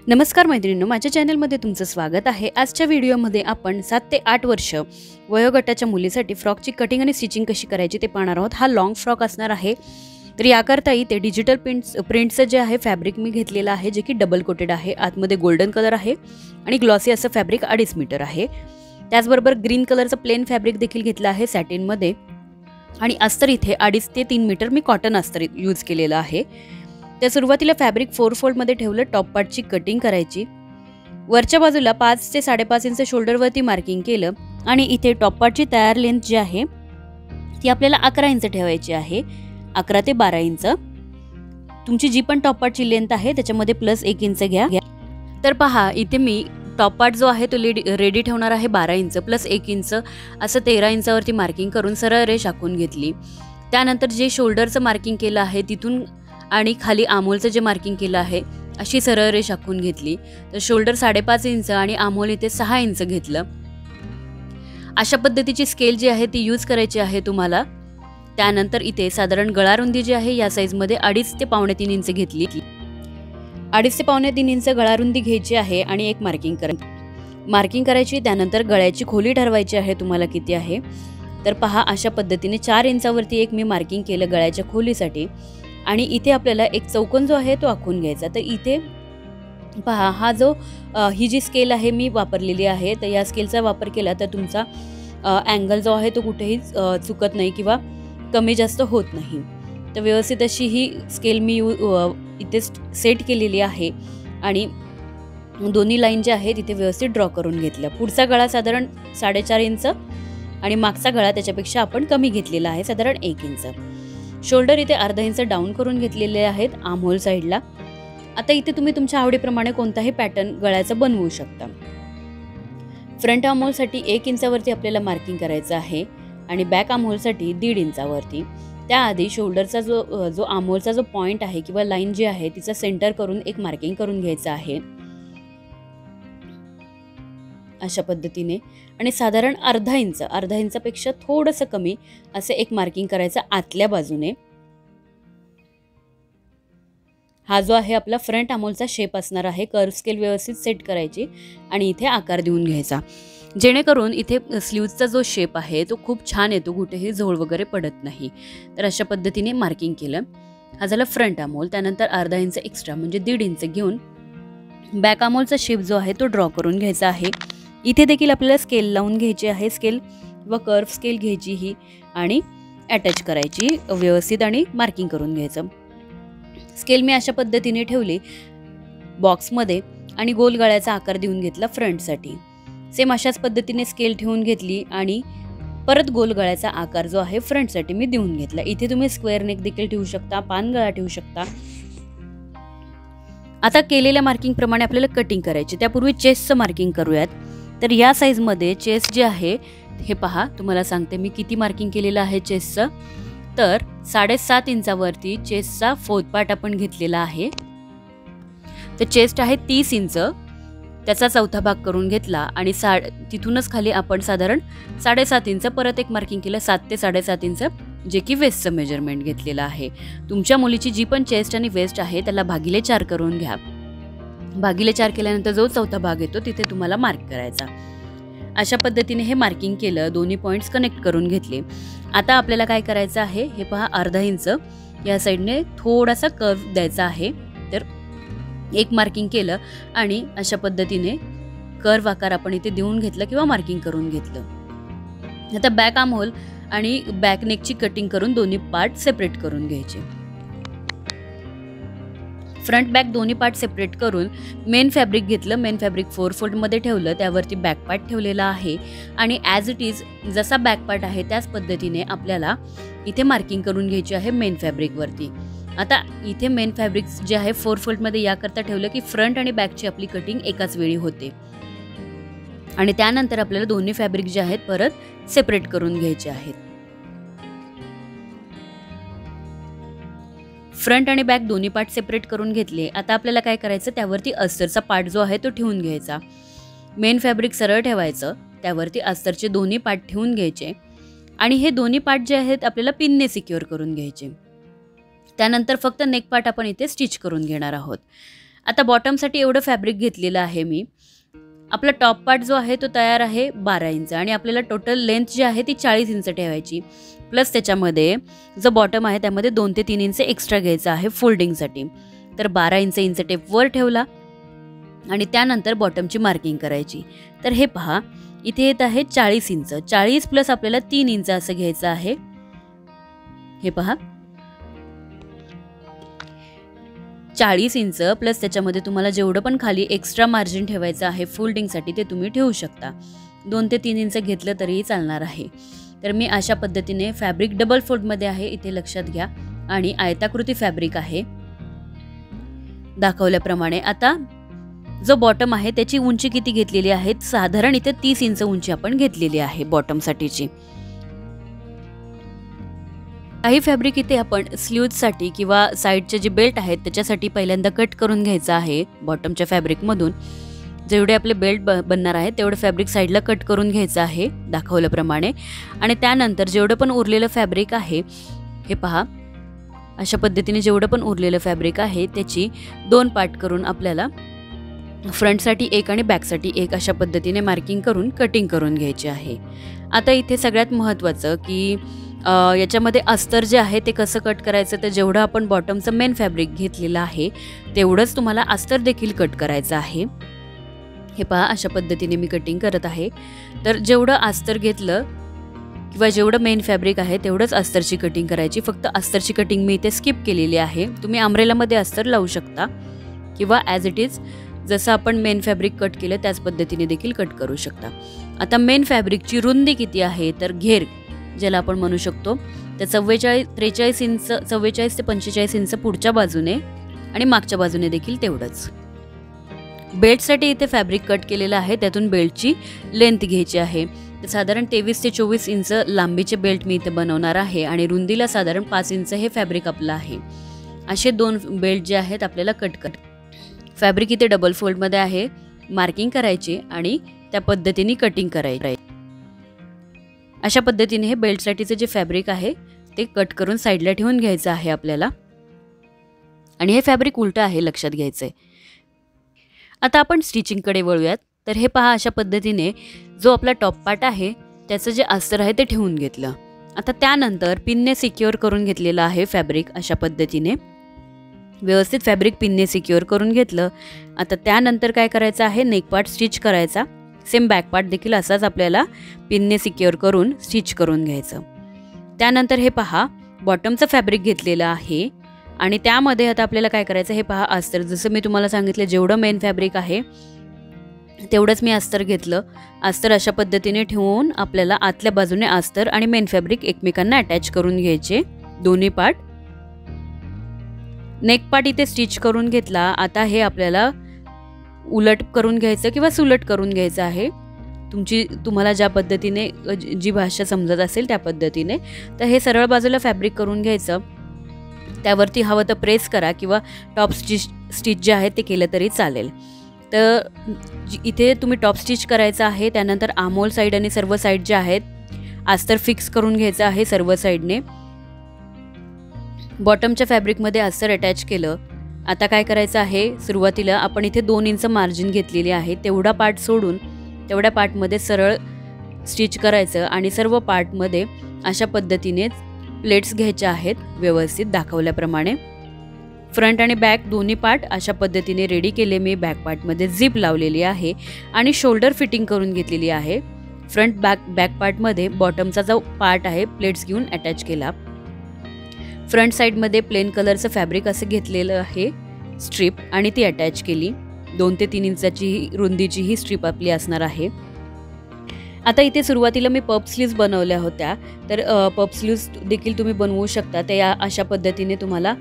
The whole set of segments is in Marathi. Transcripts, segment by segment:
नमस्कार मैत्रिणींनो, माझ्या चॅनलमध्ये तुमचं स्वागत आहे। आजच्या व्हिडिओमध्ये आपण 7 ते 8 वर्ष वयोगटाच्या मुलीसाठी फ्रॉकची कटिंग आणि स्टिचिंग कशी करायची ते पाहणार आहोत। हा लॉंग फ्रॉक असणार आहे। तर याकरता इथे डिजिटल प्रिंटचं जे आहे फॅब्रिक मी घेतलेलं आहे, जे की डबल कोटेड आहे। आतमध्ये गोल्डन कलर आहे आणि ग्लॉसी असं फॅब्रिक 2.5 मीटर आहे। त्याचबरोबर ग्रीन कलरचं प्लेन फॅब्रिक देखील घेतलं आहे सॅटिनमध्ये आणि अस्तर इथे 2.5 ते 3 मीटर मी कॉटन अस्तर यूज केलेलं आहे। तर सुरुवातीला फॅब्रिक 4 फोल्डमध्ये ठेवलं। टॉप पार्टची कटिंग करायची। वरच्या बाजूला 5 ते 5.5 इंच शोल्डरवरती मार्किंग केलं आणि इथे टॉप पार्टची तयार लेंथ जी आहे ती आपल्याला 11 इंच ठेवायची आहे। 11 ते 12 इंच तुमची जी पण टॉप पार्टची लेंथ आहे त्याच्यामध्ये प्लस 1 इंच घ्या। तर पहा, इथे मी टॉप पार्ट जो आहे तो रेडी ठेवणार आहे 12 इंच प्लस 1 इंच असं 13 इंचावरती मार्किंग करून सरळ रेष आखून घेतली। त्यानंतर जे शोल्डरचं मार्किंग केलं आहे तिथून आणि खाली आमोलचं जे मार्किंग केलं आहे अशी सरळ रेष आखून घेतली। तर शोल्डर 5.5 इंच आणि आमोल इथे 6 इंच घेतलं। अशा पद्धतीची स्केल जी आहे ती यूज करायची आहे तुम्हाला। त्यानंतर इथे साधारण गळा रुंदी जी आहे या साईजमध्ये 2.5 ते 2.25 इंच घेतली। 2.5 ते 2.25 इंच गळा रुंदी घ्यायची आहे आणि एक मार्किंग करायची। त्यानंतर गळ्याची खोली ठरवायची आहे तुम्हाला किती आहे। तर पहा, अशा पद्धतीने 4 इंचावरती एक मी मार्किंग केलं गळ्याच्या खोलीसाठी आणि इथे आपल्याला एक चौकोन जो आहे तो आखून घ्यायचा। तर इथे पहा, हा जो ही जी स्केल आहे मी वापरलेली आहे, तर या स्केलचा वापर केला तर तुमचा अँगल जो आहे तो कुठेही चुकत नाही किंवा कमी जास्त होत नाही। तर व्यवस्थित अशी ही स्केल मी इथे सेट केलेली आहे आणि दोन्ही लाईन ज्या आहेत तिथे व्यवस्थित ड्रॉ करून घेतल्या। पुढचा गळा साधारण 4.5 इंच आणि मागचा गळा त्याच्यापेक्षा आपण कमी घेतलेला आहे, साधारण 1 इंच। शोल्डर इथे अर्धा इंच डाऊन करून घेतलेले आहेत आमहोल साईडला। आता इथे तुम्ही तुमच्या आवडीप्रमाणे कोणताही पॅटर्न गळ्याचा बनवू शकता। फ्रंट आमहोलसाठी 1 इंचावरती आपल्याला मार्किंग करायचं आहे आणि बॅक आमहोलसाठी 1.5 इंचावरती। त्याआधी शोल्डरचा जो आमहोलचा जो पॉइंट आहे किंवा लाईन जी आहे तिचा सेंटर करून एक मार्किंग करून घ्यायचं आहे अशा पद्धतीने आणि साधारण अर्धा इंचापेक्षा थोडंसं कमी असं एक मार्किंग करायचं आतल्या बाजूने। हा जो आहे आपला फ्रंट आमोलचा शेप असणार आहे। कर्व स्केल व्यवस्थित सेट करायची आणि इथे आकार देऊन घ्यायचा, जेणेकरून इथे स्लीव्हचा जो शेप आहे तो खूप छान येतो, कुठेही झोळ वगैरे पडत नाही। तर अशा पद्धतीने मार्किंग केलं। हा झाला फ्रंट आमोल। त्यानंतर अर्धा इंच एक्स्ट्रा म्हणजे 1.5 इंच घेऊन बॅक आमोलचा शेप जो आहे तो ड्रॉ करून घ्यायचा आहे। इथे देखील आपल्याला स्केल लावून घ्यायची आहे, स्केल व कर्व स्केल घ्यायची ही आणि अटॅच करायची व्यवस्थित आणि मार्किंग करून घ्यायचं। स्केल मी अशा पद्धतीने ठेवली बॉक्समध्ये आणि गोल गळ्याचा आकार देऊन घेतला फ्रंटसाठी। सेम अशाच पद्धतीने स्केल ठेवून घेतली आणि परत गोल गळ्याचा आकार जो आहे फ्रंटसाठी मी देऊन घेतला। इथे तुम्ही स्क्वेअर नेक देखील ठेवू शकता, पान गळा ठेवू शकता। आता केलेल्या मार्किंग प्रमाणे आपल्याला कटिंग करायची। त्यापूर्वी चेस्टचं मार्किंग करूयात। तर या साईजमध्ये चेस्ट जे आहे हे पहा, तुम्हाला सांगते मी किती मार्किंग केलेलं आहे चेस्टचं। तर 7.5 इंचावरती चेस्टचा 4th पार्ट आपण घेतलेला आहे। तर चेस्ट आहे 30 इंच, त्याचा 4था भाग करून घेतला आणि तिथूनच खाली आपण साधारण 7.5 इंच परत एक मार्किंग केलं, 7 ते 7.5 इंच, जे की वेस्टचं मेजरमेंट घेतलेलं आहे। तुमच्या मुलीची जी पण चेस्ट आणि वेस्ट आहे त्याला भागिले 4 करून घ्या। भागिले 4 केल्यानंतर जो 4था भाग येतो तिथे तुम्हाला मार्क करायचा। अशा पद्धतीने हे मार्किंग केलं, दोन्ही पॉइंट्स कनेक्ट करून घेतले। आता आपल्याला काय करायचं आहे हे पहा, अर्धा इंच या साईडने थोडासा कर्व द्यायचा आहे। तर एक मार्किंग केलं आणि अशा पद्धतीने कर्व आकार आपण इथे देऊन घेतलं किंवा मार्किंग करून घेतलं। आता बॅक आमहोल आणि बॅक नेकची कटिंग करून दोन्ही पार्ट सेपरेट करून घ्यायचे। फ्रंट बॅक दोन्ही पार्ट सेपरेट करून मेन फॅब्रिक घेतलं। मेन फॅब्रिक 4 फोल्डमध्ये ठेवलं, त्यावरती बॅक पार्ट ठेवलेला आहे आणि ॲज इट इज जसा बॅक पार्ट आहे त्याच पद्धतीने आपल्याला इथे मार्किंग करून घ्यायची आहे मेन फॅब्रिकवरती। आता इथे मेन फॅब्रिक जे आहे 4 फोल्डमध्ये याकरता ठेवलं की फ्रंट आणि बॅकची आपली कटिंग एकाच वेळी होते आणि त्यानंतर आपल्याला दोन्ही फॅब्रिक जे आहेत परत सेपरेट करून घ्यायचे आहेत। फ्रंट आणि बॅक दोन्ही पार्ट सेपरेट करून घेतले। आता आपल्याला काय करायचं, त्यावरती अस्तरचा पार्ट जो आहे तो ठेवून घ्यायचा। मेन फॅब्रिक सरळ ठेवायचं, त्यावरती अस्तरचे दोन्ही पार्ट ठेवून घ्यायचे आणि हे दोन्ही पार्ट जे आहेत आपल्याला पिनने सिक्युअर करून घ्यायचे। त्यानंतर फक्त नेक पार्ट आपण इथे स्टिच करून घेणार आहोत। आता बॉटमसाठी एवढं फॅब्रिक घेतलेलं आहे मी. आपला टॉप पार्ट जो आहे तो तयार आहे 12 इंच आणि आपल्याला टोटल लेंथ जी आहे ती 40 इंच ठेवायची. प्लस त्याच्यामध्ये जो बॉटम आहे त्यामध्ये 2 ते 3 इंच एक्स्ट्रा घ्यायचा आहे फोल्डिंगसाठी. तर 12 इंच टेप वर ठेवला आणि त्यानंतर बॉटमची मार्किंग करायची. तर हे पहा इथे येत आहे 40 इंच. 40 प्लस आपल्याला 3 इंच असं घ्यायचं आहे. हे पहा 40 इंच प्लस त्याच्यामध्ये तुम्हाला जेवढं पण खाली एक्स्ट्रा मार्जिन ठेवायचं आहे फोल्डिंगसाठी ते तुम्ही ठेवू शकता. 2 ते 3 इंच घेतलं तरीही चालणार आहे. तर मी अशा पद्धतीने फॅब्रिक डबल फोल्डमध्ये आहे इथे लक्षात घ्या आणि आयताकृती फॅब्रिक आहे दाखवल्याप्रमाणे. आता जो बॉटम आहे त्याची उंची किती घेतलेली आहे, साधारण इथे 30 इंच उंची आपण घेतलेली आहे बॉटमसाठीची. काही फॅब्रिक इथे आपण स्लीव्हसाठी किंवा साईडचे जे बेल्ट आहेत त्याच्यासाठी पहिल्यांदा कट करून घ्यायचं आहे. बॉटमच्या फॅब्रिकमधून जेवढे आपले बेल्ट बनणार आहे तेवढं फॅब्रिक साईडला कट करून घ्यायचं आहे दाखवल्याप्रमाणे. आणि त्यानंतर जेवढं पण उरलेलं फॅब्रिक आहे हे पहा अशा पद्धतीने जेवढं पण उरलेलं फॅब्रिक आहे त्याची 2 पार्ट करून आपल्याला फ्रंटसाठी एक आणि बॅकसाठी एक अशा पद्धतीने मार्किंग करून कटिंग करून घ्यायची आहे. आता इथे सगळ्यात महत्त्वाचं की याच्यामध्ये अस्तर जे आहे ते कसं कट करायचं. तर जेवढं आपण बॉटमचं मेन फॅब्रिक घेतलेलं आहे तेवढंच तुम्हाला अस्तर देखील कट करायचं आहे. हे पहा अशा पद्धतीने मी कटिंग करत आहे. तर जेवढं अस्तर घेतलं किंवा जेवढं मेन फॅब्रिक आहे तेवढंच अस्तरची कटिंग करायची. फक्त अस्तरची कटिंग मी इथे स्किप केलेली आहे. तुम्ही अम्ब्रेलामध्ये अस्तर लावू शकता किंवा ॲज इट इज जसं आपण मेन फॅब्रिक कट केलं त्याच पद्धतीने देखील कट करू शकता. आता मेन फॅब्रिकची रुंदी किती आहे तर घेर ज्याला आपण म्हणू शकतो तर 43 इंच 44 ते 45 इंच पुढच्या बाजूने आणि मागच्या बाजूने देखील तेवढंच. बेल्टसाठी इथे फॅब्रिक कट केलेलं आहे त्यातून बेल्टची लेंथ घ्यायची आहे. तर साधारण 23 ते 24 इंच लांबीचे बेल्ट मी इथे बनवणार आहे आणि रुंदीला साधारण 5 इंच हे फॅब्रिक आपलं आहे. असे 2 बेल्ट जे आहेत आपल्याला कट फॅब्रिक इथे डबल फोल्डमध्ये आहे. मार्किंग करायची आणि त्या पद्धतीने कटिंग करायची. अशा पद्धतीने हे बेल्टसाठीचे जे फॅब्रिक आहे ते कट करून साईडला ठेवून घ्यायचं आहे आपल्याला. आणि हे फॅब्रिक उलटं आहे लक्षात घ्यायचं आहे. आता आपण स्टिचिंगकडे वळूयात. तर हे पहा अशा पद्धतीने जो आपला टॉप पार्ट आहे त्याचं जे अस्तर आहे ते ठेवून घेतलं. आता त्यानंतर पिनने सिक्युअर करून घेतलेलं आहे फॅब्रिक. अशा पद्धतीने व्यवस्थित फॅब्रिक पिनने सिक्युअर करून घेतलं. आता त्यानंतर काय करायचं आहे नेक पार्ट स्टिच करायचा. सेम बॅक पार्ट देखील असाच आपल्याला पिनने सिक्युअर करून स्टिच करून घ्यायचं. त्यानंतर हे पहा बॉटमचं फॅब्रिक घेतलेलं आहे आणि त्यामध्ये आता आपल्याला काय करायचं हे पहा अस्तर. जसं मी तुम्हाला सांगितलं जेवढं मेन फॅब्रिक आहे तेवढंच मी अस्तर घेतलं. अस्तर अशा पद्धतीने ठेवून आपल्याला आतल्या बाजूने अस्तर आणि मेन फॅब्रिक एकमेकांना अटॅच करून घ्यायचे दोन्ही पार्ट. नेक पार्ट इथे स्टिच करून घेतला. आता हे आपल्याला उलट करून घ्यायचं किंवा सुलट करून घ्यायचं आहे. तुम्हाला ज्या पद्धतीने जी भाषा समजत असेल त्या पद्धतीने. तर हे सरळ बाजूला फॅब्रिक करून घ्यायचं. त्यावरती हवं तर प्रेस करा किंवा टॉप स्टिच जे आहे ते केलं तरी चालेल. तर इथे तुम्ही टॉप स्टिच करायचं आहे. त्यानंतर आमोल साईड आणि सर्व साईड जे आहेत अस्तर फिक्स करून घ्यायचं आहे सर्व साईडने. बॉटमच्या फॅब्रिकमध्ये अस्तर अटॅच केलं. आता काय करायचं आहे सुरुवातीला आपण इथे 2 इंच मार्जिन घेतलेली आहे. तेवढा पार्ट सोडून तेवढ्या पार्टमध्ये सरळ स्टिच करायचं आणि सर्व पार्टमध्ये अशा पद्धतीने प्लेट्स घ्यायच्या आहेत व्यवस्थित दाखवल्याप्रमाणे. फ्रंट आणि बॅक दोन्ही पार्ट अशा पद्धतीने रेडी केले मी. बॅक पार्टमध्ये झिप लावलेली आहे आणि शोल्डर फिटिंग करून घेतलेली आहे. फ्रंट बॅक पार्टमध्ये बॉटमचा जो पार्ट आहे प्लेट्स घेऊन अटॅच केला. फ्रंट साईडमध्ये प्लेन कलरचं फॅब्रिक असं घेतलेलं आहे स्ट्रीप आणि ती अटॅच केली. 2 ते 3 इंचाची रुंदीची ही स्ट्रीप आपली असणार आहे. आता इथे सुरुवातीला मी पफ स्लीव्ज बनवल्या होत्या. तर पफ स्लीव्ज देखील तुम्ही बनवू शकता. ते अशा पद्धतीने तुम्हाला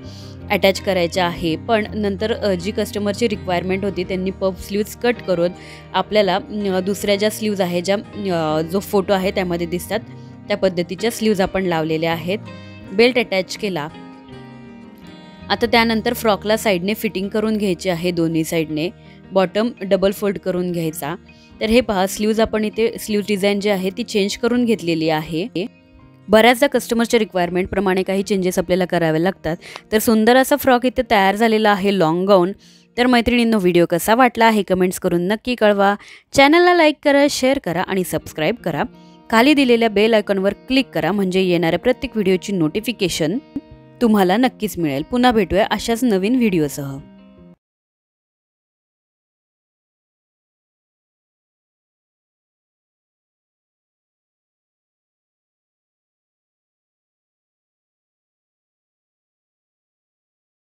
अटॅच करायच्या आहे. पण नंतर जी कस्टमरची रिक्वायरमेंट होती त्यांनी पफ स्लीव्ज कट करून आपल्याला दुसऱ्या ज्या स्लीव्ज आहे ज्या जो फोटो आहे त्यामध्ये दिसतात त्या पद्धतीच्या स्लीव्ज आपण लावलेल्या आहेत. बेल्ट अटॅच केला. आता त्यानंतर फ्रॉकला साईडने फिटिंग करून घ्यायची आहे दोन्ही साईडने. बॉटम डबल फोल्ड करून घ्यायचा. तर हे पहा स्लीव्ज आपण इथे स्लीव्ज डिझाईन जी आहे ती चेंज करून घेतलेली आहे. बऱ्याचदा कस्टमरच्या रिक्वायरमेंटप्रमाणे काही चेंजेस आपल्याला करावे लागतात. तर सुंदर असा फ्रॉक इथे तयार झालेला आहे लॉंग गाऊन. तर मैत्रिणींनो, व्हिडिओ कसा वाटला हे कमेंट्स करून नक्की कळवा. चॅनलला लाईक करा, शेअर करा आणि सबस्क्राईब करा. खाली दिलेल्या बेल आयकॉनवर क्लिक करा म्हणजे येणाऱ्या प्रत्येक व्हिडिओची नोटिफिकेशन तुम्हाला नक्कीच मिळेल. पुन्हा भेटूया अशाच नवीन व्हिडिओसह.